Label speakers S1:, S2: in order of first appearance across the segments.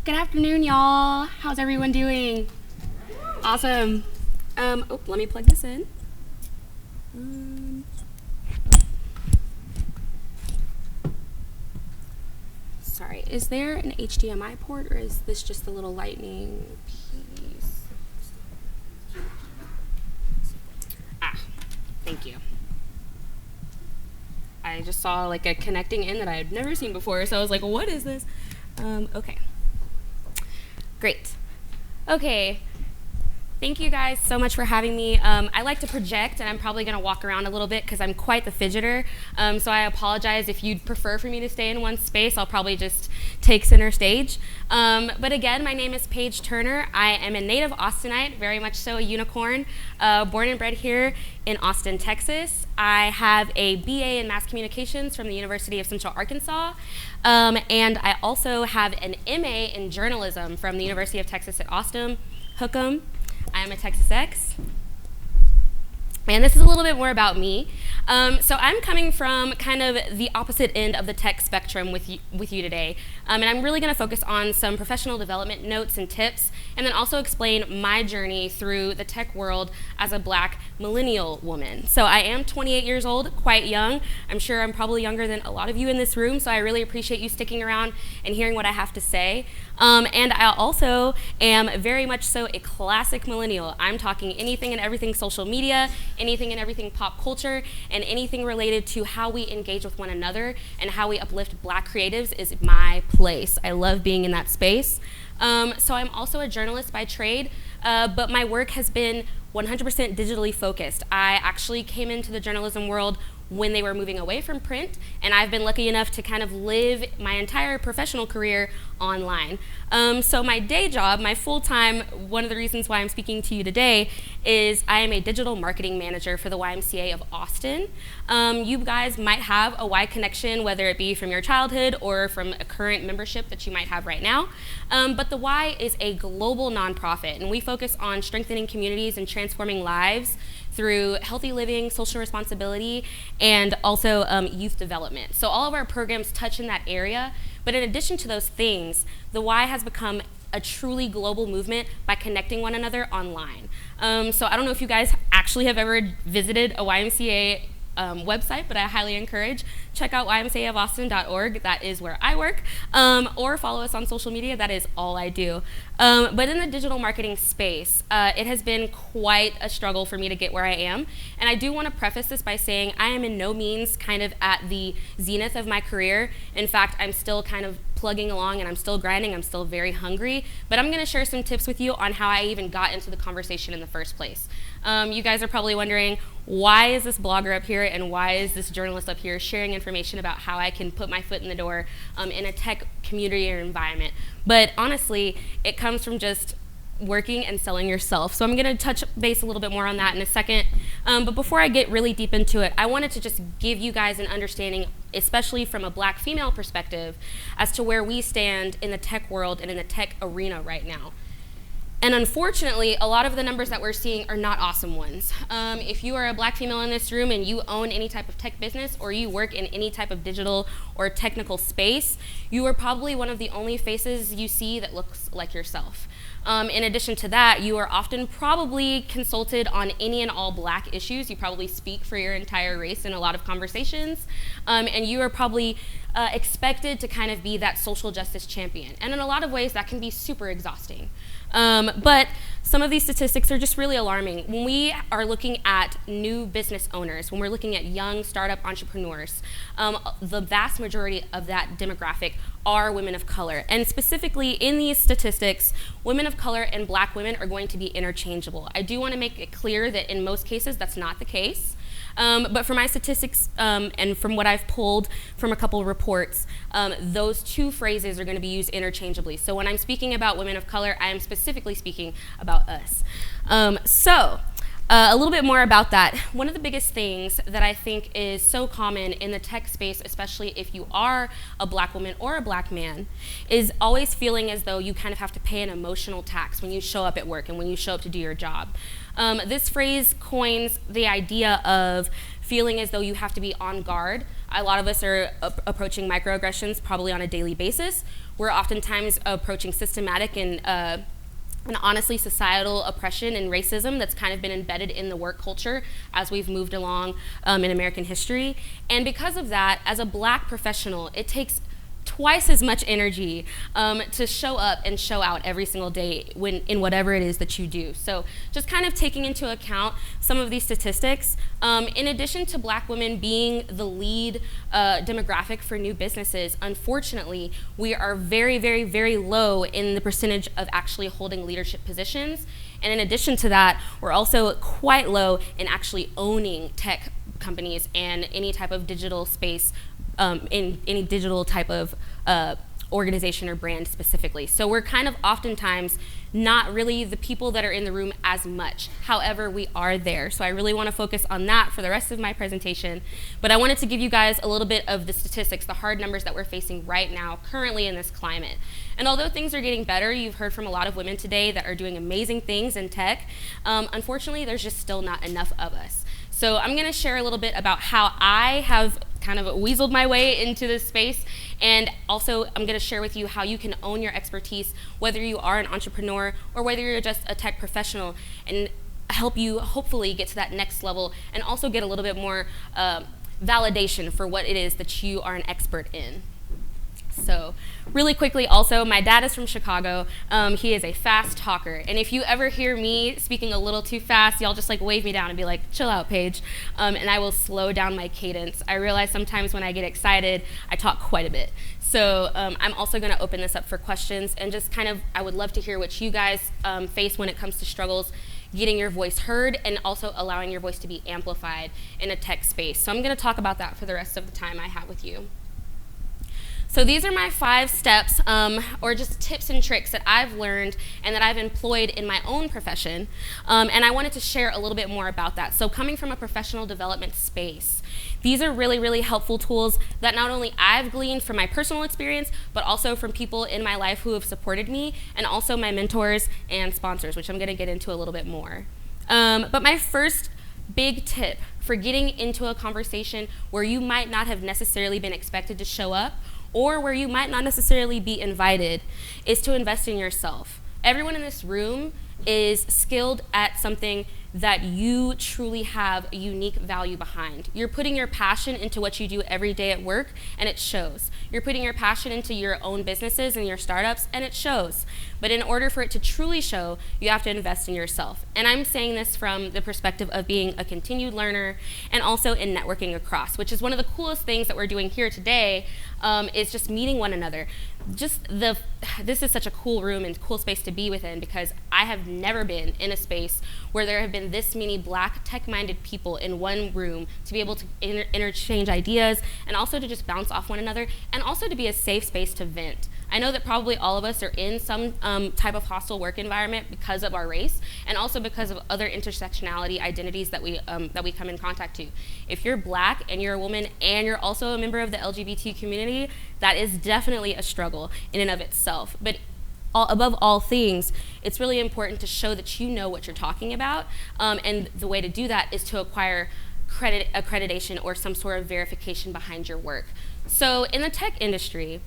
S1: Good afternoon, y'all. How's everyone doing? Awesome. Let me plug this in. Sorry, is there an HDMI port or is this just a little lightning piece? Thank you. I just saw like a connecting in that I had never seen before, so I was like, what is this? Okay. Great. Okay. Thank you guys so much for having me. I like to project, and I'm probably going to walk around a little bit because I'm quite the fidgeter. So I apologize if you'd prefer for me to stay in one space. I'll probably just take center stage. But again, my name is Paige Turner. I am a native Austinite, very much so a unicorn, born and bred here in Austin, Texas. I have a BA in Mass Communications from the University of Central Arkansas. And I also have an MA in Journalism from the University of Texas at Austin. Hook 'em. I am a TCX. And this is a little bit more about me. So I'm coming from kind of the opposite end of the tech spectrum with you today. And I'm really going to focus on some professional development notes and tips, and then also explain my journey through the tech world as a Black millennial woman. So I am 28 years old, quite young. I'm sure I'm probably younger than a lot of you in this room, so I really appreciate you sticking around and hearing what I have to say. And I also am very much so a classic millennial. I'm talking anything and everything social media, anything and everything pop culture, and anything related to how we engage with one another and how we uplift Black creatives is my place. I love being in that space. So I'm also a journalist by trade, but my work has been 100% digitally focused. I actually came into the journalism world when they were moving away from print, and I've been lucky enough to kind of live my entire professional career online. So my day job, my full-time, one of the reasons why I'm speaking to you today is I am a digital marketing manager for the YMCA of Austin. You guys might have a Y connection, whether it be from your childhood or from a current membership that you might have right now. But the Y is a global nonprofit, and we focus on strengthening communities and transforming lives through healthy living, social responsibility, and also youth development. So all of our programs touch in that area, but in addition to those things, the Y has become a truly global movement by connecting one another online. So I don't know if you guys actually have ever visited a YMCA website, but I highly encourage, check out ymcaofAustin.org, that is where I work, or follow us on social media, that is all I do. But in the digital marketing space, it has been quite a struggle for me to get where I am, and I do want to preface this by saying I am in no means kind of at the zenith of my career. In fact, I'm still kind of plugging along and I'm still grinding, I'm still very hungry, but I'm going to share some tips with you on how I even got into the conversation in the first place. You guys are probably wondering, why is this blogger up here and why is this journalist up here sharing information about how I can put my foot in the door in a tech community or environment? But honestly, it comes from just working and selling yourself. So I'm going to touch base a little bit more on that in a second. But before I get really deep into it, I wanted to just give you guys an understanding, especially from a Black female perspective, as to where we stand in the tech world and in the tech arena right now. And unfortunately, a lot of the numbers that we're seeing are not awesome ones. If you are a Black female in this room and you own any type of tech business or you work in any type of digital or technical space, you are probably one of the only faces you see that looks like yourself. In addition to that, you are often probably consulted on any and all Black issues. You probably speak for your entire race in a lot of conversations. And you are probably expected to kind of be that social justice champion. And in a lot of ways, that can be super exhausting. But some of these statistics are just really alarming. When we are looking at new business owners, when we're looking at young startup entrepreneurs, the vast majority of that demographic are women of color. And specifically in these statistics, women of color and Black women are going to be interchangeable. I do want to make it clear that in most cases that's not the case. But for my statistics and from what I've pulled from a couple of reports, those two phrases are going to be used interchangeably. So when I'm speaking about women of color, I am specifically speaking about us. A little bit more about that. One of the biggest things that I think is so common in the tech space, especially if you are a Black woman or a Black man, is always feeling as though you kind of have to pay an emotional tax when you show up at work and when you show up to do your job. This phrase coins the idea of feeling as though you have to be on guard a lot of us are approaching microaggressions probably on a daily basis. We're oftentimes approaching systematic and honestly societal oppression and racism that's kind of been embedded in the work culture as we've moved along in American history. And because of that, as a Black professional, it takes twice as much energy to show up and show out every single day in whatever it is that you do. So just kind of taking into account some of these statistics, in addition to Black women being the lead demographic for new businesses, unfortunately, we are very, very, very low in the percentage of actually holding leadership positions. And in addition to that, we're also quite low in actually owning tech companies and any type of digital space, in any digital type of organization or brand specifically. So we're kind of oftentimes not really the people that are in the room as much. However, we are there. So I really want to focus on that for the rest of my presentation. But I wanted to give you guys a little bit of the statistics, the hard numbers that we're facing right now, currently in this climate. And although things are getting better, you've heard from a lot of women today that are doing amazing things in tech, unfortunately, there's just still not enough of us. So I'm going to share a little bit about how I have kind of weaseled my way into this space, and also I'm going to share with you how you can own your expertise, whether you are an entrepreneur or whether you're just a tech professional, and help you hopefully get to that next level and also get a little bit more validation for what it is that you are an expert in. So really quickly also, my dad is from Chicago. He is a fast talker. And if you ever hear me speaking a little too fast, y'all just like wave me down and be like, chill out, Paige. And I will slow down my cadence. I realize sometimes when I get excited, I talk quite a bit. So I'm also gonna open this up for questions and just kind of, I would love to hear what you guys face when it comes to struggles getting your voice heard and also allowing your voice to be amplified in a tech space. So I'm gonna talk about that for the rest of the time I have with you. So these are my 5 steps, or just tips and tricks that I've learned and that I've employed in my own profession. And I wanted to share a little bit more about that. So coming from a professional development space, these are really, really helpful tools that not only I've gleaned from my personal experience, but also from people in my life who have supported me, and also my mentors and sponsors, which I'm gonna get into a little bit more. But my first big tip for getting into a conversation where you might not have necessarily been expected to show up, or where you might not necessarily be invited, is to invest in yourself. Everyone in this room is skilled at something that you truly have a unique value behind. You're putting your passion into what you do every day at work, and it shows. You're putting your passion into your own businesses and your startups, and it shows. But in order for it to truly show, you have to invest in yourself. And I'm saying this from the perspective of being a continued learner and also in networking across, which is one of the coolest things that we're doing here today, is just meeting one another. This is such a cool room and cool space to be within, because I have never been in a space where there have been this many Black tech-minded people in one room to be able to interchange ideas and also to just bounce off one another, and also to be a safe space to vent. I know that probably all of us are in some type of hostile work environment because of our race, and also because of other intersectionality identities that we come in contact to. If you're Black and you're a woman and you're also a member of the LGBT community, that is definitely a struggle in and of itself. But above all things, it's really important to show that you know what you're talking about, and the way to do that is to acquire accreditation or some sort of verification behind your work. So in the tech industry,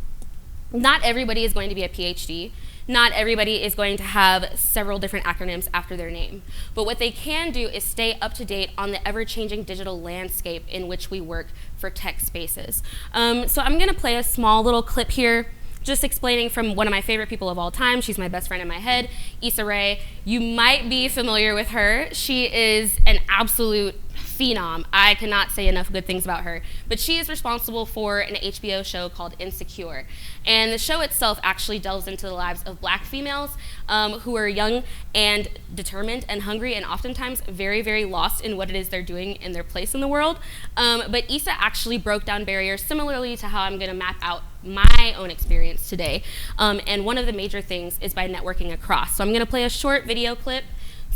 S1: not everybody is going to be a PhD. Not everybody is going to have several different acronyms after their name. But what they can do is stay up to date on the ever-changing digital landscape in which we work for tech spaces. So I'm gonna play a small little clip here, just explaining from one of my favorite people of all time. She's my best friend in my head, Issa Rae. You might be familiar with her. She is an absolute phenom. I cannot say enough good things about her. But she is responsible for an HBO show called Insecure. And the show itself actually delves into the lives of Black females who are young and determined and hungry, and oftentimes very, very lost in what it is they're doing in their place in the world. But Issa actually broke down barriers similarly to how I'm gonna map out my own experience today. And one of the major things is by networking across. So I'm gonna play a short video clip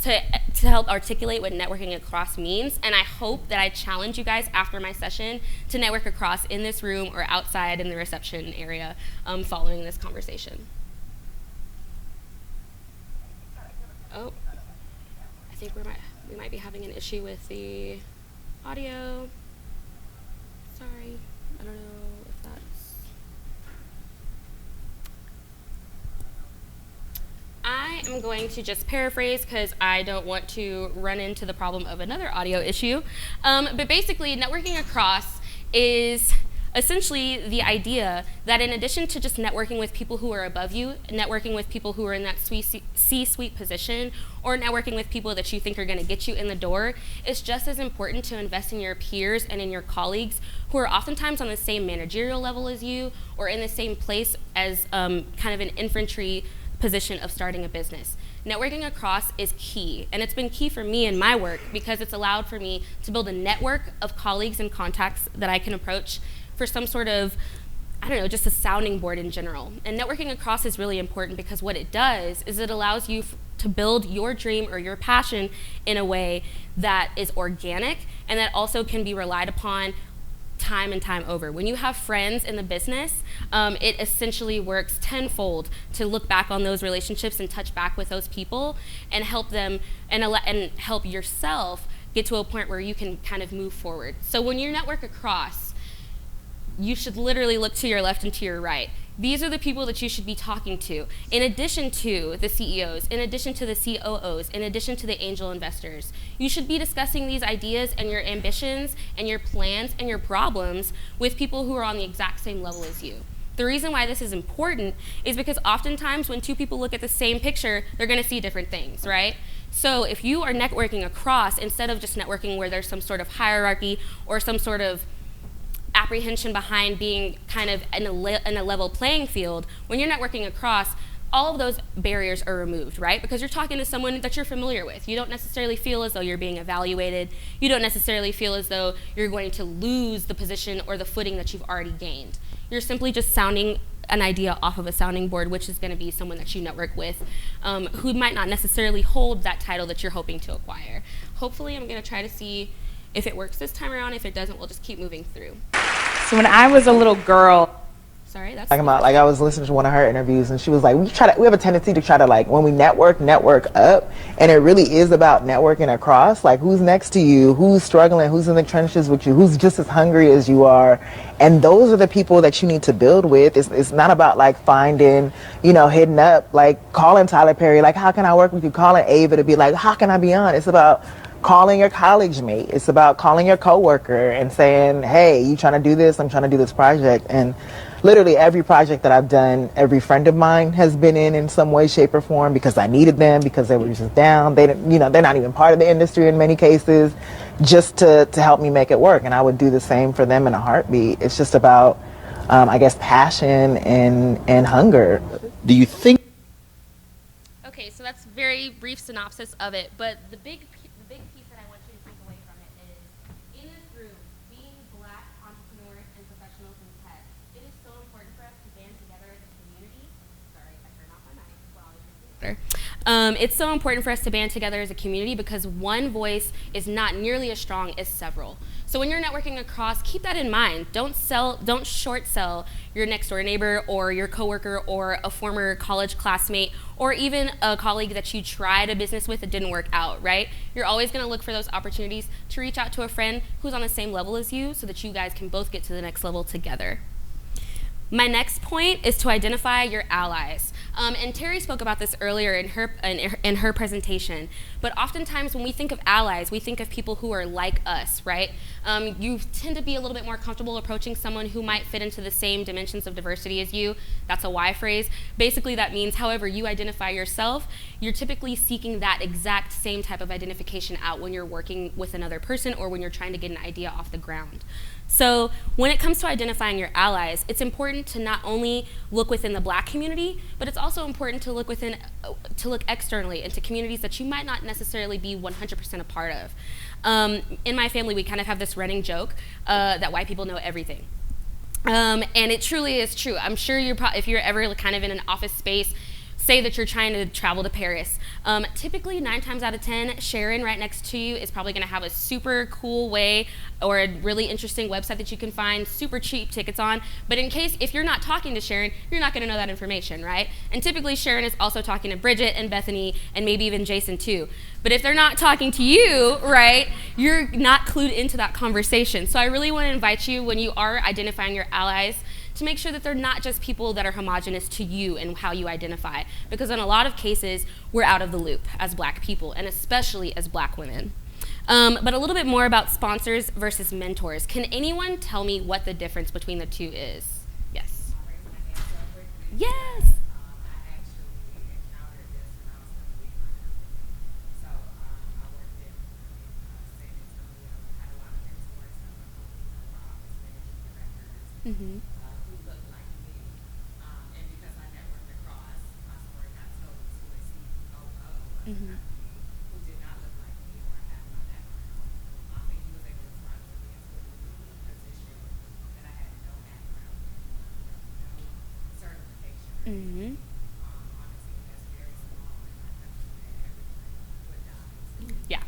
S1: to help articulate what networking across means, and I hope that I challenge you guys after my session to network across in this room or outside in the reception area following this conversation. Oh, I think we might be having an issue with the audio. Sorry. I don't know if that's... I am going to just paraphrase because I don't want to run into the problem of another audio issue. But basically, networking across is essentially the idea that in addition to just networking with people who are above you, networking with people who are in that C-suite position, or networking with people that you think are going to get you in the door, it's just as important to invest in your peers and in your colleagues who are oftentimes on the same managerial level as you or in the same place as kind of an infantry position of starting a business. Networking across is key, and it's been key for me in my work because it's allowed for me to build a network of colleagues and contacts that I can approach for some sort of, I don't know, just a sounding board in general. And networking across is really important because what it does is it allows you to build your dream or your passion in a way that is organic and that also can be relied upon time and time over. When you have friends in the business, it essentially works tenfold to look back on those relationships and touch back with those people and help them and help yourself get to a point where you can kind of move forward. So when you network across, you should literally look to your left and to your right. These are the people that you should be talking to, in addition to the CEOs, in addition to the COOs, in addition to the angel investors. You should be discussing these ideas and your ambitions and your plans and your problems with people who are on the exact same level as you. The reason why this is important is because oftentimes when two people look at the same picture, they're going to see different things, right? So if you are networking across, instead of just networking where there's some sort of hierarchy or some sort of apprehension behind being kind of in a level playing field, when you're networking across, all of those barriers are removed, right? Because you're talking to someone that you're familiar with. You don't necessarily feel as though you're being evaluated. You don't necessarily feel as though you're going to lose the position or the footing that you've already gained. You're simply just sounding an idea off of a sounding board, which is going to be someone that you network with who might not necessarily hold that title that you're hoping to acquire. Hopefully, I'm going to try to see if it works this time around. If it doesn't, we'll just keep moving through.
S2: So when I was a little girl,
S1: sorry, that's
S3: talking about, like, I was listening to one of her interviews and she was like, we have a tendency to try to, like, when we network up, and it really is about networking across, like who's next to you, who's struggling, who's in the trenches with you, who's just as hungry as you are, and those are the people that you need to build with. It's not about like finding, hitting up, like calling Tyler Perry, like, how can I work with you, calling Ava to be like, how can I be on? It's about calling your college mate. It's about calling your coworker and saying, hey, you trying to do this? I'm trying to do this project. And literally every project that I've done, every friend of mine has been in some way, shape, or form because I needed them, because they were just down. They didn't, they're not even part of the industry in many cases, just to help me make it work. And I would do the same for them in a heartbeat. It's just about, I guess, passion and hunger.
S4: Do you think?
S1: Okay, so that's very brief synopsis of it, but the big piece that I want you to take away from it is, in this group, being Black entrepreneurs and professionals in tech, it is so important for us to band together as a community. Sorry, I turned off my mic while I was just it's so important for us to band together as a community because one voice is not nearly as strong as several. So when you're networking across, keep that in mind. Don't short sell your next door neighbor or your coworker or a former college classmate or even a colleague that you tried a business with that didn't work out, right? You're always gonna look for those opportunities to reach out to a friend who's on the same level as you so that you guys can both get to the next level together. My next point is to identify your allies. And Terry spoke about this earlier in her presentation, but oftentimes when we think of allies, we think of people who are like us, right? You tend to be a little bit more comfortable approaching someone who might fit into the same dimensions of diversity as you. That's a Y phrase. Basically, that means however you identify yourself, you're typically seeking that exact same type of identification out when you're working with another person or when you're trying to get an idea off the ground. So when it comes to identifying your allies, it's important to not only look within the Black community, but it's also important to look externally into communities that you might not necessarily be 100% a part of. In my family, we kind of have this running joke that white people know everything. And it truly is true. I'm sure if you're ever kind of in an office space, say that you're trying to travel to Paris. Typically 9 times out of 10, Sharon right next to you is probably gonna have a super cool way or a really interesting website that you can find super cheap tickets on. But in case, if you're not talking to Sharon, you're not gonna know that information, right? And typically Sharon is also talking to Bridget and Bethany and maybe even Jason too. But if they're not talking to you, right, you're not clued into that conversation. So I really wanna invite you, when you are identifying your allies, to make sure that they're not just people that are homogenous to you and how you identify. Because in a lot of cases, we're out of the loop as Black people, and especially as Black women. But a little bit more about sponsors versus mentors. Can anyone tell me what the difference between the two is? Yes. Yes. Mm-hmm. Mm-hmm.
S4: who did not look like me or have my background. And he was able to sponsor me into a position that I had no background in, no certification.
S1: Mm-hmm.
S4: On a team that's very small in my country that everyone would die.
S1: Yeah.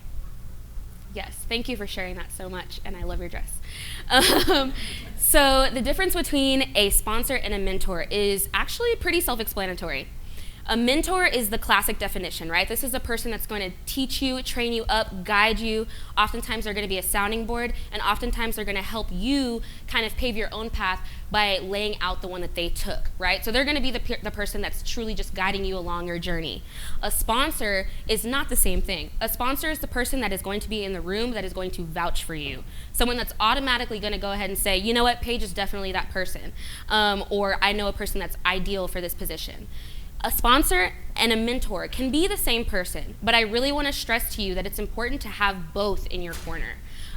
S1: Yes, thank you for sharing that so much, and I love your dress. So the difference between a sponsor and a mentor is actually pretty self-explanatory. A mentor is the classic definition, right? This is a person that's going to teach you, train you up, guide you. Oftentimes they're going to be a sounding board, and oftentimes they're going to help you kind of pave your own path by laying out the one that they took, right? So they're going to be the person that's truly just guiding you along your journey. A sponsor is not the same thing. A sponsor is the person that is going to be in the room that is going to vouch for you. Someone that's automatically going to go ahead and say, you know what, Paige is definitely that person. Or I know a person that's ideal for this position. A sponsor and a mentor can be the same person, but I really want to stress to you that it's important to have both in your corner.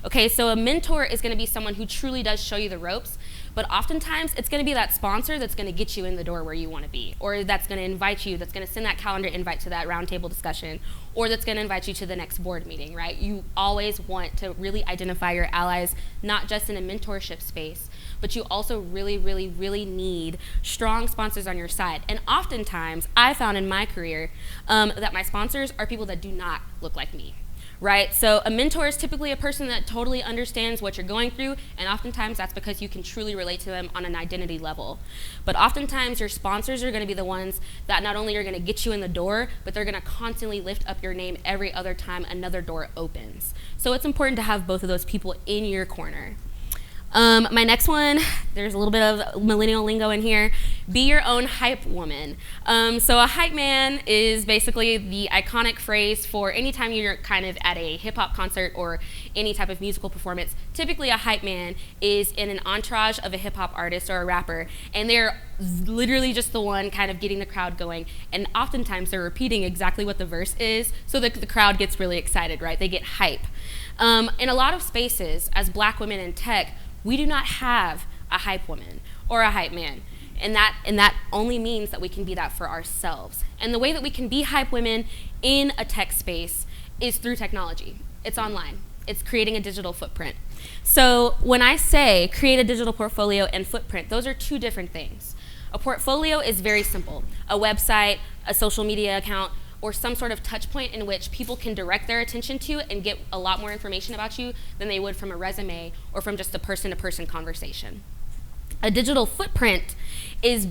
S1: Okay, so a mentor is going to be someone who truly does show you the ropes, but oftentimes it's going to be that sponsor that's going to get you in the door where you want to be, or that's going to invite you, that's going to send that calendar invite to that roundtable discussion, or that's going to invite you to the next board meeting, right? You always want to really identify your allies, not just in a mentorship space, but you also really, really, really need strong sponsors on your side. And oftentimes, I found in my career that my sponsors are people that do not look like me, right? So a mentor is typically a person that totally understands what you're going through, and oftentimes that's because you can truly relate to them on an identity level. But oftentimes, your sponsors are gonna be the ones that not only are gonna get you in the door, but they're gonna constantly lift up your name every other time another door opens. So it's important to have both of those people in your corner. My next one, there's a little bit of millennial lingo in here. Be your own hype woman. So a hype man is basically the iconic phrase for anytime you're kind of at a hip hop concert or any type of musical performance. Typically a hype man is in an entourage of a hip hop artist or a rapper, and they're literally just the one kind of getting the crowd going. And oftentimes they're repeating exactly what the verse is, so that the crowd gets really excited, right? They get hype. In a lot of spaces, as Black women in tech, we do not have a hype woman or a hype man. And that only means that we can be that for ourselves. And the way that we can be hype women in a tech space is through technology. It's online. It's creating a digital footprint. So when I say create a digital portfolio and footprint, those are two different things. A portfolio is very simple. A website, a social media account, or some sort of touch point in which people can direct their attention to and get a lot more information about you than they would from a resume or from just a person-to-person conversation. A digital footprint is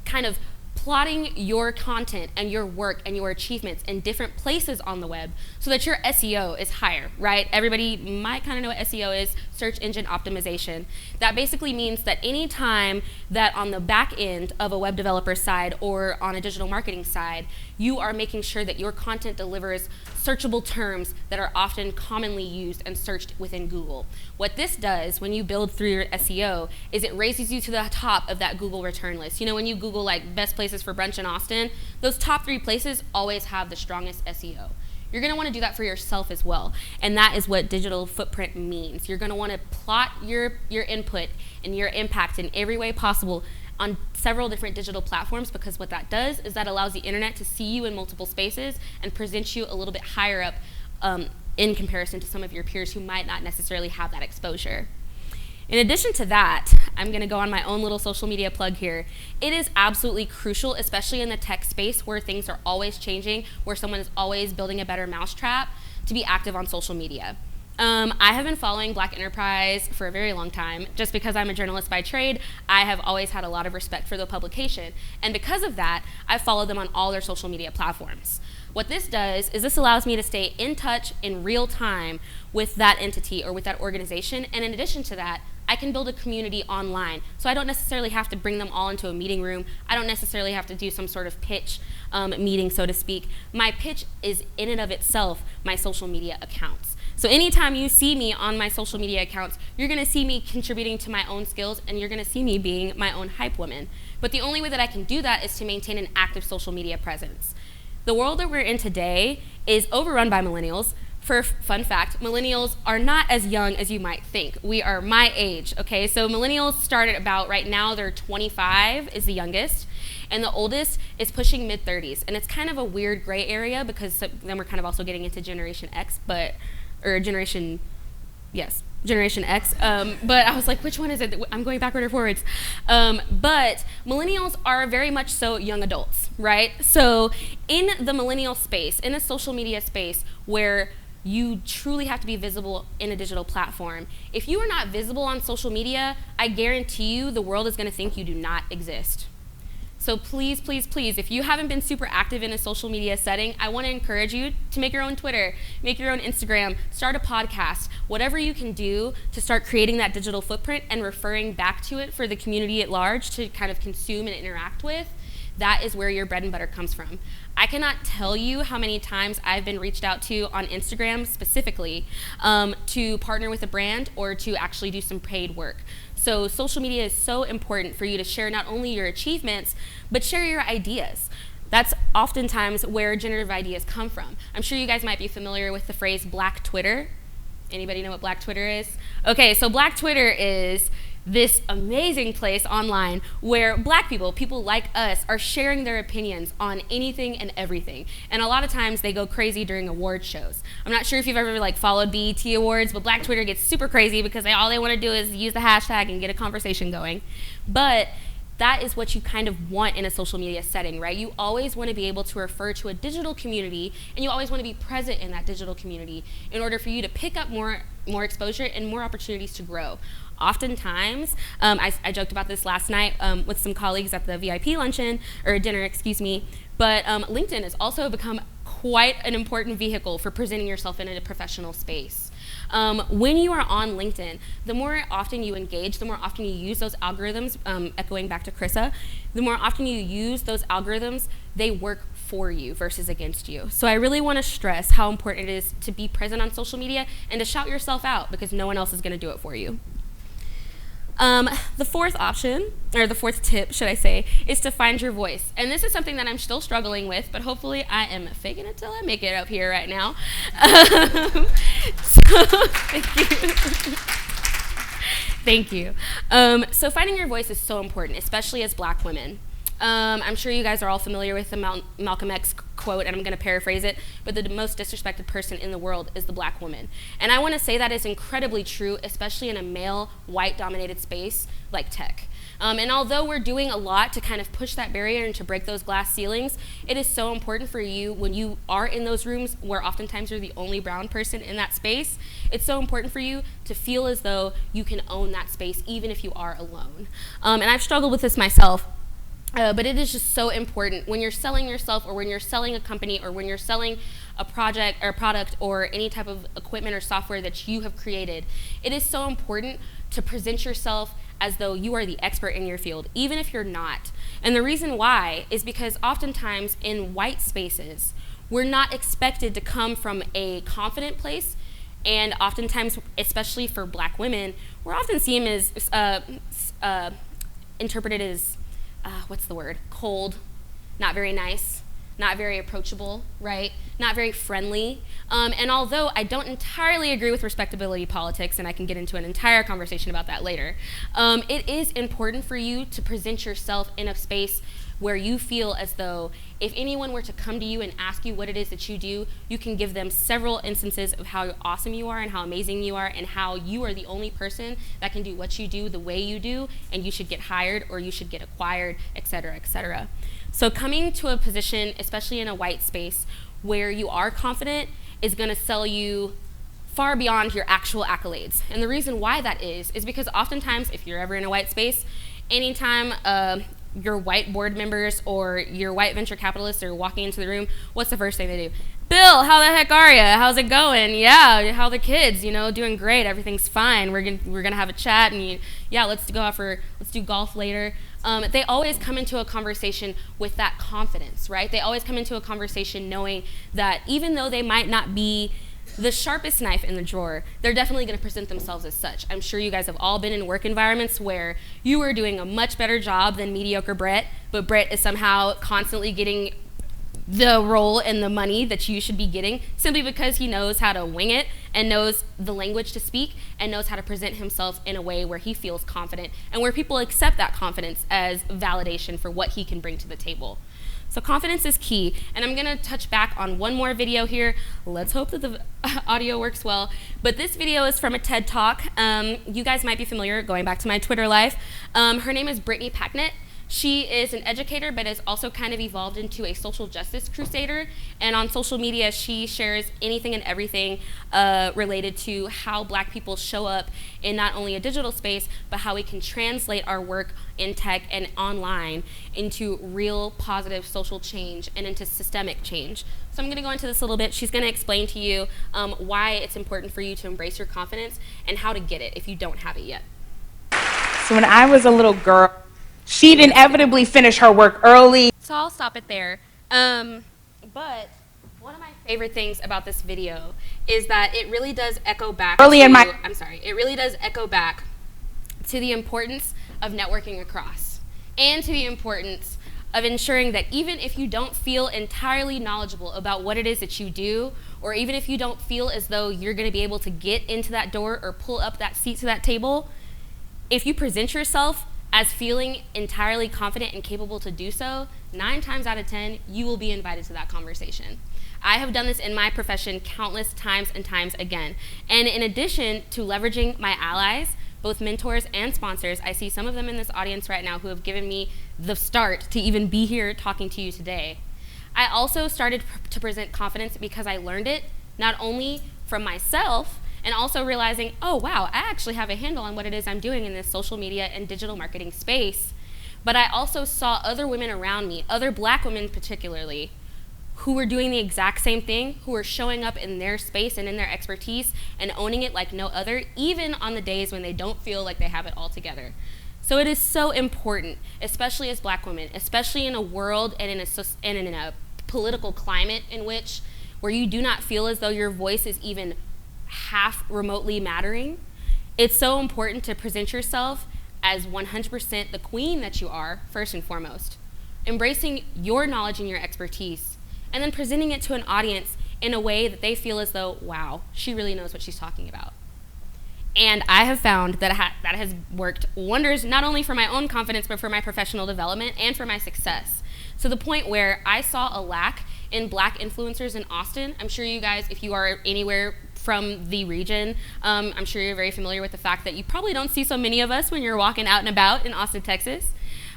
S1: kind of plotting your content and your work and your achievements in different places on the web so that your SEO is higher, right? Everybody might kind of know what SEO is, search engine optimization. That basically means that any time that on the back end of a web developer side or on a digital marketing side, you are making sure that your content delivers searchable terms that are often commonly used and searched within Google. What this does when you build through your SEO is it raises you to the top of that Google return list. You know, when you Google like best places for brunch in Austin, those top 3 places always have the strongest SEO. You're gonna wanna do that for yourself as well. And that is what digital footprint means. You're gonna wanna plot your input and your impact in every way possible on several different digital platforms, because what that does is that allows the internet to see you in multiple spaces and present you a little bit higher up in comparison to some of your peers who might not necessarily have that exposure. In addition to that, I'm going to go on my own little social media plug here. It is absolutely crucial, especially in the tech space where things are always changing, where someone is always building a better mousetrap, to be active on social media. I have been following Black Enterprise for a very long time. Just because I'm a journalist by trade, I have always had a lot of respect for the publication. And because of that, I follow them on all their social media platforms. What this does is this allows me to stay in touch in real time with that entity or with that organization. And in addition to that, I can build a community online. So I don't necessarily have to bring them all into a meeting room. I don't necessarily have to do some sort of pitch meeting, so to speak. My pitch is in and of itself my social media accounts. So anytime you see me on my social media accounts, you're gonna see me contributing to my own skills, and you're gonna see me being my own hype woman. But the only way that I can do that is to maintain an active social media presence. The world that we're in today is overrun by millennials. For a fun fact, millennials are not as young as you might think. We are my age, okay? So millennials started about, right now they're 25 is the youngest, and the oldest is pushing mid-30s. And it's kind of a weird gray area because then we're kind of also getting into Generation X, Generation X. But I was like, which one is it? I'm going backward or forwards. But millennials are very much so young adults, right? So in the millennial space, in a social media space where you truly have to be visible in a digital platform, if you are not visible on social media, I guarantee you the world is gonna think you do not exist. So please, please, please, if you haven't been super active in a social media setting, I want to encourage you to make your own Twitter, make your own Instagram, start a podcast, whatever you can do to start creating that digital footprint and referring back to it for the community at large to kind of consume and interact with. That is where your bread and butter comes from. I cannot tell you how many times I've been reached out to on Instagram specifically to partner with a brand or to actually do some paid work. So social media is so important for you to share not only your achievements, but share your ideas. That's oftentimes where generative ideas come from. I'm sure you guys might be familiar with the phrase Black Twitter. Anybody know what Black Twitter is? Okay, so Black Twitter is this amazing place online where Black people like us, are sharing their opinions on anything and everything. And a lot of times they go crazy during award shows. I'm not sure if you've ever followed BET Awards, but Black Twitter gets super crazy because all they want to do is use the hashtag and get a conversation going. But that is what you kind of want in a social media setting, right? You always want to be able to refer to a digital community, and you always want to be present in that digital community in order for you to pick up more exposure and more opportunities to grow. Oftentimes, I joked about this last night with some colleagues at the VIP luncheon, or dinner, excuse me, but LinkedIn has also become quite an important vehicle for presenting yourself in a professional space. When you are on LinkedIn, the more often you engage, the more often you use those algorithms, echoing back to Krissa, the more often you use those algorithms, they work for you versus against you. So I really want to stress how important it is to be present on social media and to shout yourself out because no one else is going to do it for you. The fourth option, or the fourth tip, should I say, is to find your voice. And this is something that I'm still struggling with, but hopefully I am faking it till I make it up here right now. Thank you. Thank you. So finding your voice is so important, especially as Black women. I'm sure you guys are all familiar with the Malcolm X quote, and I'm going to paraphrase it, but the most disrespected person in the world is the Black woman. And I want to say that is incredibly true, especially in a male, white-dominated space like tech. And although we're doing a lot to kind of push that barrier and to break those glass ceilings, it is so important for you when you are in those rooms where oftentimes you're the only brown person in that space, it's so important for you to feel as though you can own that space even if you are alone. And I've struggled with this myself. But it is just so important when you're selling yourself or when you're selling a company or when you're selling a project or product or any type of equipment or software that you have created. It is so important to present yourself as though you are the expert in your field, even if you're not. And the reason why is because oftentimes in white spaces, we're not expected to come from a confident place, and oftentimes, especially for Black women, we're often seen as interpreted as what's the word? Cold, not very nice, not very approachable, right? Not very friendly. And although I don't entirely agree with respectability politics, and I can get into an entire conversation about that later, it is important for you to present yourself in a space where you feel as though if anyone were to come to you and ask you what it is that you do, you can give them several instances of how awesome you are and how amazing you are and how you are the only person that can do what you do the way you do, and you should get hired or you should get acquired, et cetera, et cetera. So coming to a position, especially in a white space, where you are confident is going to sell you far beyond your actual accolades. And the reason why that is because oftentimes, if you're ever in a white space, anytime your white board members or your white venture capitalists are walking into the room, what's the first thing they do? Bill, how the heck are you? How's it going? Yeah, how are the kids? You know, doing great. Everything's fine. We're gonna have a chat, and yeah, let's do golf later. They always come into a conversation with that confidence, right? They always come into a conversation knowing that even though they might not be the sharpest knife in the drawer, they're definitely going to present themselves as such. I'm sure you guys have all been in work environments where you are doing a much better job than mediocre Brett, but Brett is somehow constantly getting the role and the money that you should be getting simply because he knows how to wing it and knows the language to speak and knows how to present himself in a way where he feels confident and where people accept that confidence as validation for what he can bring to the table. So confidence is key, and I'm gonna touch back on one more video here. Let's hope that the audio works well. But this video is from a TED Talk. You guys might be familiar, going back to my Twitter life. Her name is Brittany Packnett. She is an educator, but has also kind of evolved into a social justice crusader. And on social media, she shares anything and everything related to how Black people show up in not only a digital space, but how we can translate our work in tech and online into real positive social change and into systemic change. So I'm going to go into this a little bit. She's going to explain to you why it's important for you to embrace your confidence and how to get it if you don't have it yet.
S2: So when I was a little girl, she'd inevitably finish her work early.
S1: So I'll stop it there. But one of my favorite things about this video is that it really does echo back it really does echo back to the importance of networking across and to the importance of ensuring that even if you don't feel entirely knowledgeable about what it is that you do, or even if you don't feel as though you're going to be able to get into that door or pull up that seat to that table, if you present yourself as feeling entirely confident and capable to do so, 9 times out of 10, you will be invited to that conversation. I have done this in my profession countless times and times again. And in addition to leveraging my allies, both mentors and sponsors, I see some of them in this audience right now who have given me the start to even be here talking to you today. I also started to present confidence because I learned it not only from myself, and also realizing, oh wow, I actually have a handle on what it is I'm doing in this social media and digital marketing space. But I also saw other women around me, other Black women particularly, who were doing the exact same thing, who were showing up in their space and in their expertise and owning it like no other, even on the days when they don't feel like they have it all together. So it is so important, especially as Black women, especially in a world and in a political climate in which where you do not feel as though your voice is even half remotely mattering. It's so important to present yourself as 100% the queen that you are, first and foremost. Embracing your knowledge and your expertise, and then presenting it to an audience in a way that they feel as though, wow, she really knows what she's talking about. And I have found that that has worked wonders, not only for my own confidence, but for my professional development and for my success. To the point where I saw a lack in Black influencers in Austin. I'm sure you guys, if you are anywhere from the region, I'm sure you're very familiar with the fact that you probably don't see so many of us when you're walking out and about in Austin, Texas.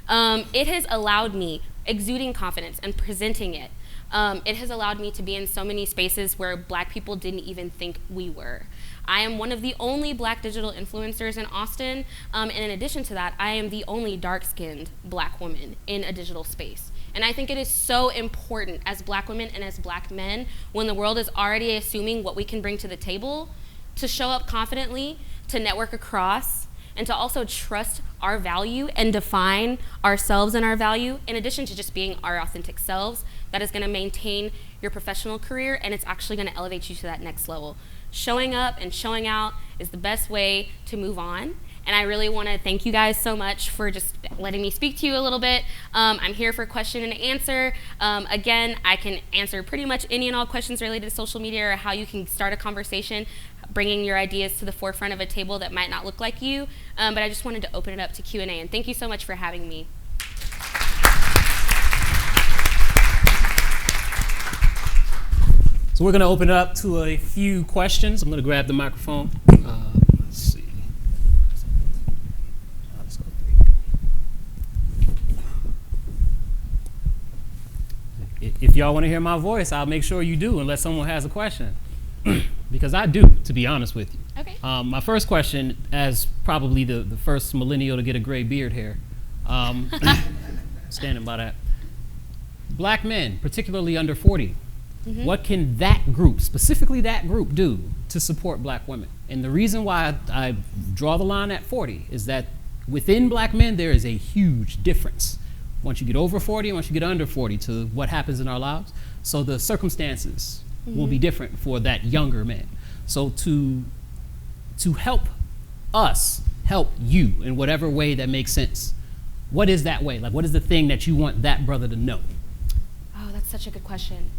S1: It has allowed me, exuding confidence and presenting it, it has allowed me to be in so many spaces where Black people didn't even think we were. I am one of the only Black digital influencers in Austin, and in addition to that, I am the only dark-skinned Black woman in a digital space. And I think it is so important as Black women and as Black men, when the world is already assuming what we can bring to the table, to show up confidently, to network across, and to also trust our value and define ourselves and our value, in addition to just being our authentic selves. That is gonna maintain your professional career, and it's actually gonna elevate you to that next level. Showing up and showing out is the best way to move on. And I really want to thank you guys so much for just letting me speak to you a little bit. I'm here for question and answer. Again, I can answer pretty much any and all questions related to social media or how you can start a conversation, bringing your ideas to the forefront of a table that might not look like you. But I just wanted to open it up to Q&A. And thank you so much for having me.
S5: So we're going to open it up to a few questions. I'm going to grab the microphone. Let's see. Let's go 3. If y'all want to hear my voice, I'll make sure you do, unless someone has a question. Because I do, to be honest with you.
S1: Okay.
S5: My first question, as probably the first millennial to get a gray beard here, standing by that. Black men, particularly under 40, what can that group, specifically that group, do to support black women? And the reason why I draw the line at 40 is that within black men, there is a huge difference. Once you get over 40 and once you get under 40 to what happens in our lives. So the circumstances will be different for that younger man. So to help us help you in whatever way that makes sense, what is that way? Like, what is the thing that you want that brother to know?
S1: Oh, that's such a good question.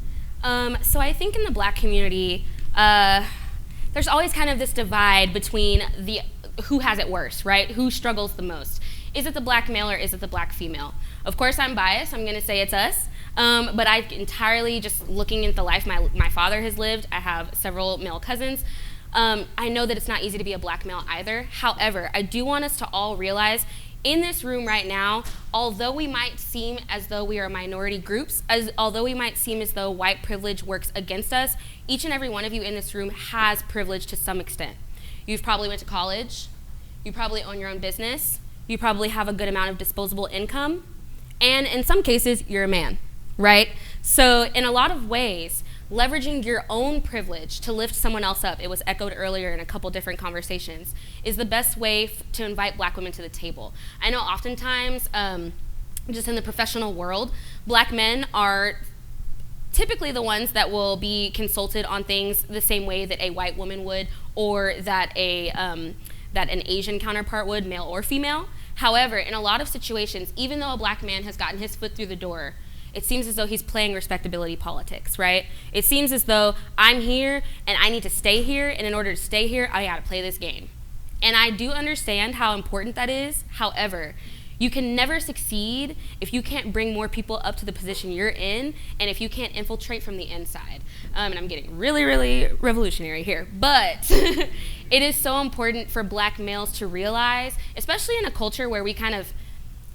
S1: So I think in the black community, there's always kind of this divide between who has it worse, right? Who struggles the most? Is it the black male or is it the black female? Of course, I'm biased. I'm going to say it's us. But I entirely, just looking at the life my father has lived, I have several male cousins. I know that it's not easy to be a black male either. However, I do want us to all realize in this room right now, although we might seem as though we are minority groups, although we might seem as though white privilege works against us, each and every one of you in this room has privilege to some extent. You've probably went to college, you probably own your own business, you probably have a good amount of disposable income, and in some cases, you're a man, right? So in a lot of ways, leveraging your own privilege to lift someone else up, it was echoed earlier in a couple different conversations, is the best way to invite black women to the table. I know oftentimes, just in the professional world, black men are typically the ones that will be consulted on things the same way that a white woman would, or that an Asian counterpart would, male or female. However, in a lot of situations, even though a black man has gotten his foot through the door, it seems as though he's playing respectability politics, right? It seems as though I'm here and I need to stay here, and in order to stay here, I gotta play this game. And I do understand how important that is. However, you can never succeed if you can't bring more people up to the position you're in, and if you can't infiltrate from the inside. And I'm getting really, really revolutionary here, but it is so important for black males to realize, especially in a culture where we kind of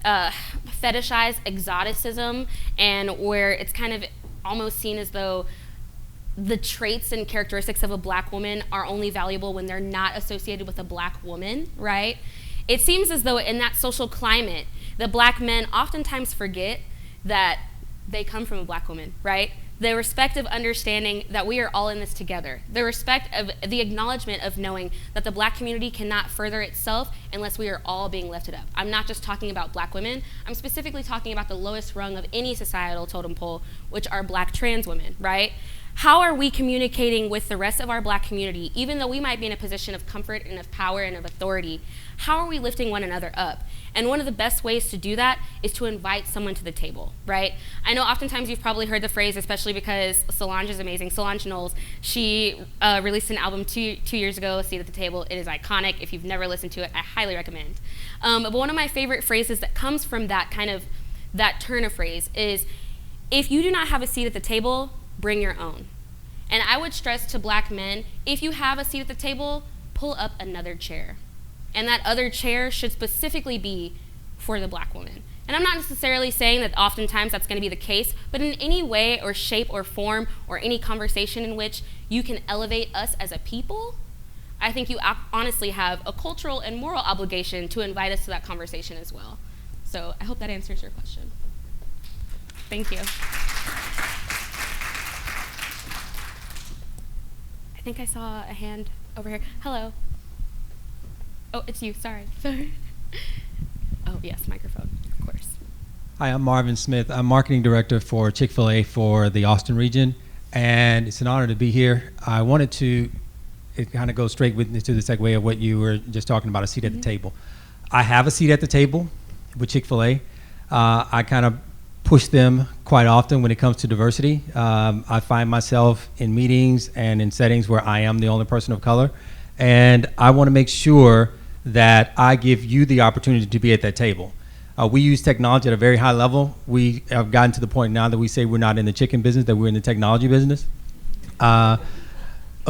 S1: fetishize exoticism, and where it's kind of almost seen as though the traits and characteristics of a black woman are only valuable when they're not associated with a black woman, right? It seems as though in that social climate, the black men oftentimes forget that they come from a black woman, right? The respective understanding that we are all in this together. The respect of the acknowledgement of knowing that the black community cannot further itself unless we are all being lifted up. I'm not just talking about black women. I'm specifically talking about the lowest rung of any societal totem pole, which are black trans women, right? How are we communicating with the rest of our black community, even though we might be in a position of comfort and of power and of authority? How are we lifting one another up? And one of the best ways to do that is to invite someone to the table, right? I know oftentimes you've probably heard the phrase, especially because Solange is amazing. Solange Knowles, she released an album two years ago, A Seat at the Table. It is iconic. If you've never listened to it, I highly recommend. But one of my favorite phrases that comes from that turn of phrase is, if you do not have a seat at the table, bring your own. And I would stress to black men, if you have a seat at the table, pull up another chair. And that other chair should specifically be for the black woman. And I'm not necessarily saying that oftentimes that's going to be the case, but in any way or shape or form or any conversation in which you can elevate us as a people, I think you honestly have a cultural and moral obligation to invite us to that conversation as well. So I hope that answers your question. Thank you. I think I saw a hand over here. Hello. Oh, it's you. Sorry. Oh, yes, microphone, of course.
S6: Hi, I'm Marvin Smith. I'm marketing director for Chick-fil-A for the Austin region, and it's an honor to be here. I wanted to kind of go straight to the segue of what you were just talking about, a seat at the table. I have a seat at the table with Chick-fil-A. I kind of push them quite often when it comes to diversity. I find myself in meetings and in settings where I am the only person of color, and I want to make sure that I give you the opportunity to be at that table. We use technology at a very high level. We have gotten to the point now that we say we're not in the chicken business, that we're in the technology business. A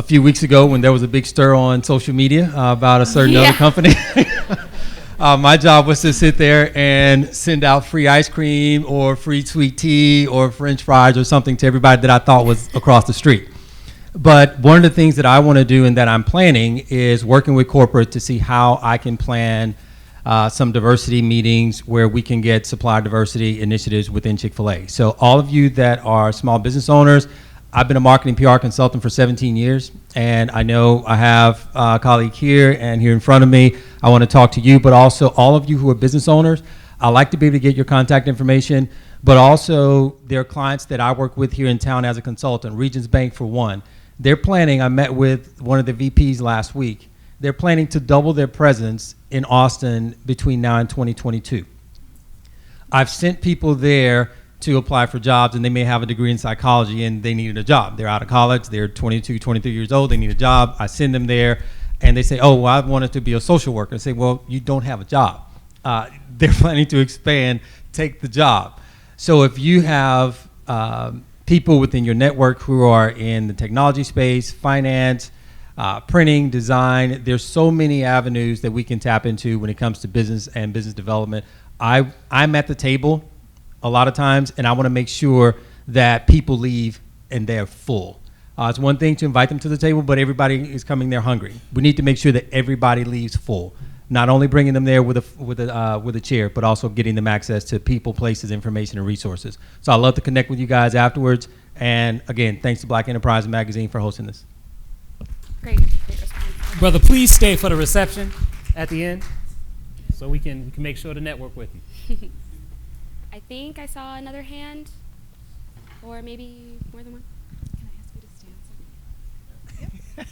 S6: few weeks ago when there was a big stir on social media about a certain other company. My job was to sit there and send out free ice cream or free sweet tea or French fries or something to everybody that I thought was across the street. But one of the things that I want to do and that I'm planning is working with corporate to see how I can plan some diversity meetings where we can get supplier diversity initiatives within Chick-fil-A. So all of you that are small business owners, I've been a marketing PR consultant for 17 years, and I know I have a colleague here and here in front of me. I want to talk to you, but also all of you who are business owners. I like to be able to get your contact information, but also there are clients that I work with here in town as a consultant, Regions Bank for one. They're planning, I met with one of the VPs last week, they're planning to double their presence in Austin between now and 2022. I've sent people there to apply for jobs, and they may have a degree in psychology and they needed a job. They're out of college, they're 22, 23 years old, they need a job. I send them there and they say, oh, well, I wanted to be a social worker. I say, well, you don't have a job. They're planning to expand, take the job. So if you have people within your network who are in the technology space, finance, printing, design, there's so many avenues that we can tap into when it comes to business and business development. I'm at the table a lot of times, and I want to make sure that people leave and they're full. It's one thing to invite them to the table, but everybody is coming there hungry. We need to make sure that everybody leaves full. Not only bringing them there with a chair, but also getting them access to people, places, information, and resources. So I'd love to connect with you guys afterwards. And again, thanks to Black Enterprise Magazine for hosting this.
S1: Great response.
S5: Brother, please stay for the reception at the end so we can make sure to network with you.
S1: I think I saw another hand, or maybe more than one. Can I ask you to stand?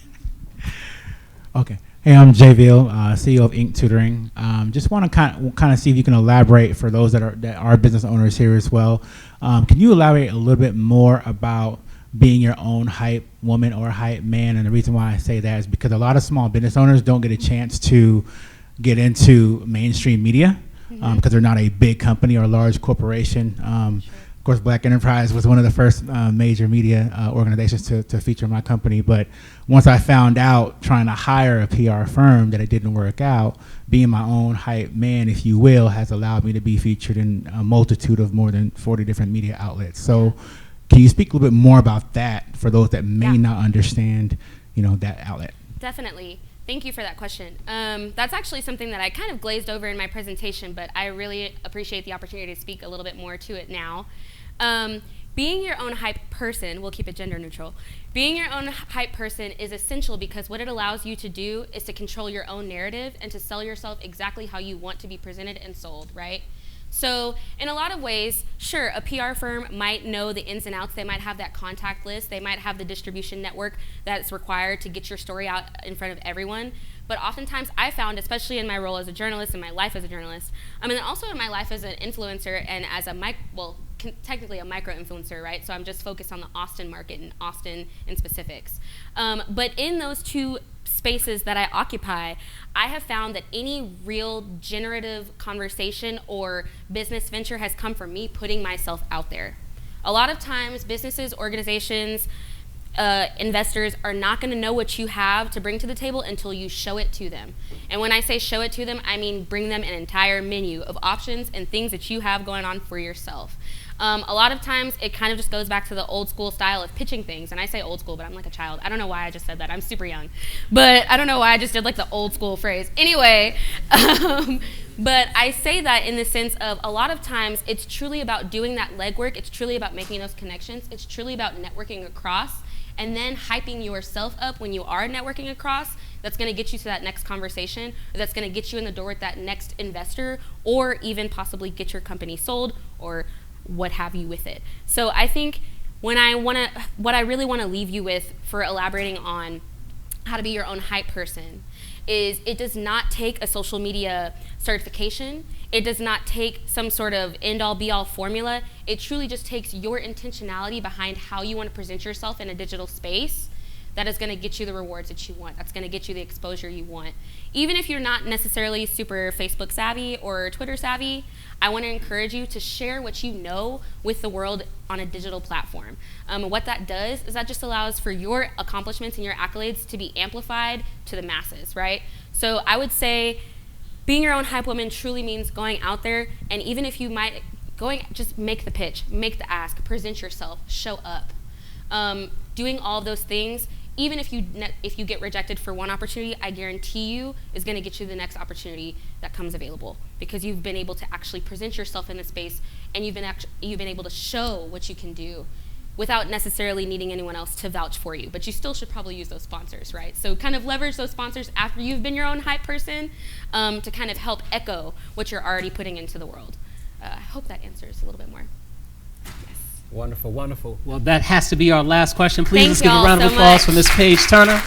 S7: Okay. Hey, I'm Jay Veal, CEO of Inc. Tutoring. Just want to kind of see if you can elaborate for those that are business owners here as well. Can you elaborate a little bit more about being your own hype woman or hype man? And the reason why I say that is because a lot of small business owners don't get a chance to get into mainstream media because they're not a big company or a large corporation. Of course, Black Enterprise was one of the first major media organizations to feature my company. But once I found out trying to hire a PR firm that it didn't work out, being my own hype man, if you will, has allowed me to be featured in a multitude of more than 40 different media outlets. So can you speak a little bit more about that for those that may not understand, that outlet?
S1: Definitely. Thank you for that question. That's actually something that I kind of glazed over in my presentation, but I really appreciate the opportunity to speak a little bit more to it now. Being your own hype person, we'll keep it gender neutral. Being your own hype person is essential because what it allows you to do is to control your own narrative and to sell yourself exactly how you want to be presented and sold, right? So in a lot of ways, sure, a PR firm might know the ins and outs. They might have that contact list. They might have the distribution network that's required to get your story out in front of everyone. But oftentimes I found, especially in my role as a journalist, in my life as a journalist, and also in my life as an influencer and as a technically a micro-influencer, right? So I'm just focused on the Austin market and Austin in specifics. But in those two spaces that I occupy, I have found that any real generative conversation or business venture has come from me putting myself out there. A lot of times businesses, organizations, investors are not going to know what you have to bring to the table until you show it to them. And when I say show it to them, I mean bring them an entire menu of options and things that you have going on for yourself. A lot of times it kind of just goes back to the old school style of pitching things. And I say old school, but I'm like a child. I don't know why I just said that. I'm super young. But I don't know why I just did like the old school phrase. Anyway, but I say that in the sense of a lot of times it's truly about doing that legwork. It's truly about making those connections. It's truly about networking across and then hyping yourself up when you are networking across. That's going to get you to that next conversation, or that's going to get you in the door with that next investor, or even possibly get your company sold or what have you with it. So I think what I really want to leave you with for elaborating on how to be your own hype person is it does not take a social media certification. It does not take some sort of end-all be-all formula. It truly just takes your intentionality behind how you want to present yourself in a digital space that is going to get you the rewards that you want. That's going to get you the exposure you want. Even if you're not necessarily super Facebook savvy or Twitter savvy, I want to encourage you to share what you know with the world on a digital platform. What that does is that just allows for your accomplishments and your accolades to be amplified to the masses, right? So I would say being your own hype woman truly means going out there, and even if you might, just make the pitch, make the ask, present yourself, show up. Doing all of those things, even if you get rejected for one opportunity, I guarantee you is going to get you the next opportunity that comes available, because you've been able to actually present yourself in the space, and you've been able to show what you can do without necessarily needing anyone else to vouch for you. But you still should probably use those sponsors, right? So kind of leverage those sponsors after you've been your own hype person, to kind of help echo what you're already putting into the world. I hope that answers a little bit more.
S5: Wonderful, wonderful. Well, that has to be our last question. Please
S1: Thank
S5: let's give a
S1: y'all
S5: round of
S1: so
S5: applause
S1: much.
S5: for Ms. Paige Turner.